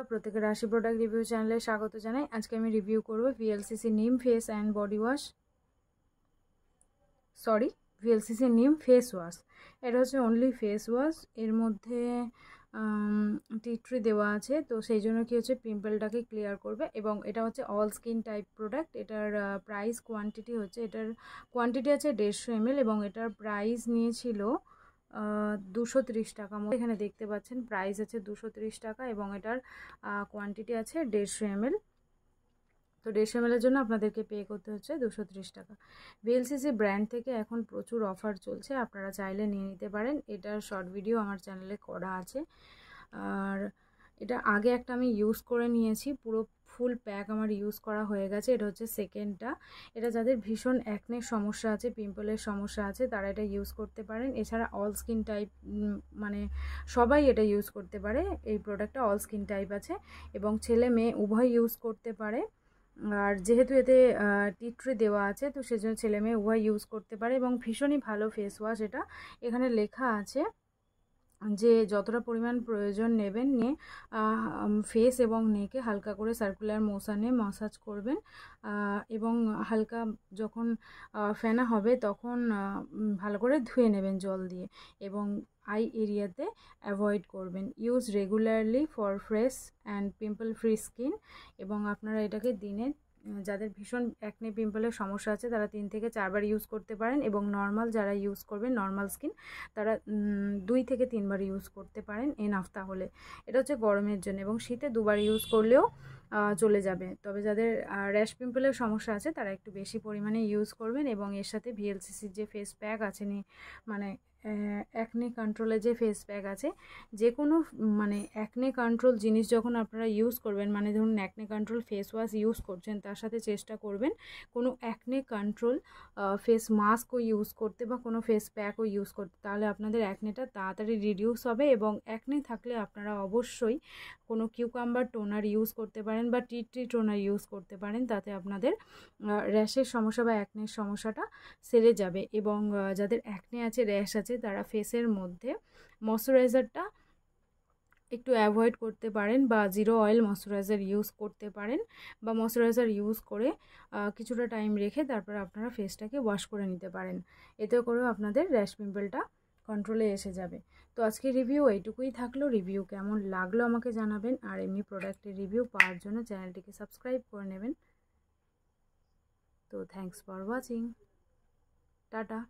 প্রত্যেকের রাশি product review চ্যানেলে স্বাগত জানাই। আজকে আমি রিভিউ করব ভিএলসিসি নিম face and body wash, VLCC নিম ফেস ওয়াশ। এটা হচ্ছে অনলি ফেস ওয়াশ, এর মধ্যে টি ট্রি দেওয়া আছে, তো সেই জন্য কি হচ্ছে পিম্পলটাকে ক্লিয়ার করবে এবং এটা হচ্ছে অল স্কিন টাইপ প্রোডাক্ট। এটার প্রাইস কোয়ান্টিটি হচ্ছে, এটার কোয়ান্টিটি আছে 150 ml এবং এটার প্রাইস নিয়েছিল 230 টাকা মতো। এখানে দেখতে পাচ্ছেন প্রাইস আছে 230 টাকা এবং এটার কোয়ান্টিটি আছে 150 ml। তো 150 ml এর জন্য আপনাদেরকে পে করতে হচ্ছে 230 টাকা। ভিএলসিসি ব্র্যান্ড থেকে এখন প্রচুর অফার চলছে, আপনারা চাইলে নিয়ে নিতে পারেন। এটার শর্ট ভিডিও আমার চ্যানেলে করা আছে। আর এটা আগে একটা আমি ইউজ করে নিয়েছি, পুরো ফুল প্যাক আমার ইউজ করা হয়ে গেছে। এটা হচ্ছে সেকেন্ডটা। এটা যাদের ভীষণ অ্যাকনের সমস্যা আছে, পিম্পলের সমস্যা আছে, তারা এটা ইউজ করতে পারেন। এছাড়া অল স্কিন টাইপ মানে সবাই এটা ইউজ করতে পারে। এই প্রোডাক্টটা অল স্কিন টাইপ আছে এবং ছেলে মেয়ে উভয় ইউজ করতে পারে। আর যেহেতু এতে টি ট্রি দেওয়া আছে, তো সেজন্য ছেলে মেয়ে উভয় ইউজ করতে পারে এবং ভীষণই ভালো ফেস ওয়াশ এটা। এখানে লেখা আছে যে যতটা পরিমাণ প্রয়োজন নেবেন, নিয়ে ফেস এবং নেকে হালকা করে সার্কুলার মোশনে ম্যাসাজ করবেন এবং হালকা যখন ফেনা হবে তখন ভালো করে ধুয়ে নেবেন জল দিয়ে এবং আই এরিয়াতে অ্যাভয়েড করবেন। Use regularly for fresh and pimple free skin. এবং আপনারা এটাকে দিনে, যাদের ভীষণ অ্যাকনে পিম্পলের সমস্যা আছে তারা 3 থেকে 4 বার ইউজ করতে পারেন এবং নর্মাল যারা ইউজ করবেন, নর্মাল স্কিন, তারা 2 থেকে 3 বার ইউজ করতে পারেন এনাফ। তাহলে এটা হচ্ছে গরমের জন্য এবং শীতে 2 বার ইউজ করলেও চলে যাবে। তবে যাদের র্যাশ পিম্পলের সমস্যা আছে তারা একটু বেশি পরিমাণে ইউজ করবেন এবং এর সাথে ভিএলসিসির যে ফেস প্যাক আছে, মানে অ্যাকনে কন্ট্রোলের যে ফেস প্যাক আছে, যে কোনো মানে অ্যাকনে কন্ট্রোল জিনিস যখন আপনারা ইউজ করবেন, মানে ধরুন acne control face wash use করছেন, তার সাথে চেষ্টা করবেন কোনো অ্যাকনে কন্ট্রোল ফেস মাস্কও ইউজ করতে বা কোনো ফেস প্যাকও ইউজ করতে। তাহলে আপনাদের অ্যাকনেটা তাড়াতাড়ি রিডিউস হবে এবং অ্যাকনে থাকলে আপনারা অবশ্যই কোনো কিউকাম্বার টোনার ইউজ করতে পারেন বা টি ট্রি টোনার ইউজ করতে পারেন, তাতে আপনাদের র্যাশের সমস্যা বা অ্যাকনের সমস্যাটা সেরে যাবে। এবং যাদের অ্যাকনে আছে, র্যাশ আছে, তারা ফেসের মধ্যে ময়শ্চারাইজারটা একটু অ্যাভয়েড করতে পারেন বা জিরো অয়েল ময়শ্চারাইজার ইউজ করতে পারেন, বা ময়শ্চারাইজার ইউজ করে কিছুটা টাইম রেখে তারপর আপনারা ফেসটাকে ওয়াশ করে নিতে পারেন। এতে করেও আপনাদের র্যাশ পিম্পলটা কন্ট্রোলে এসে যাবে। তো আজকে রিভিউ এইটুকুই থাকলো। রিভিউ কেমন লাগলো আমাকে জানাবেন, আর এমনি প্রোডাক্টের রিভিউ পাওয়ার জন্য চ্যানেলটিকে সাবস্ক্রাইব করে নেবেন। তো থ্যাঙ্কস ফর ওয়াচিং, টাটা।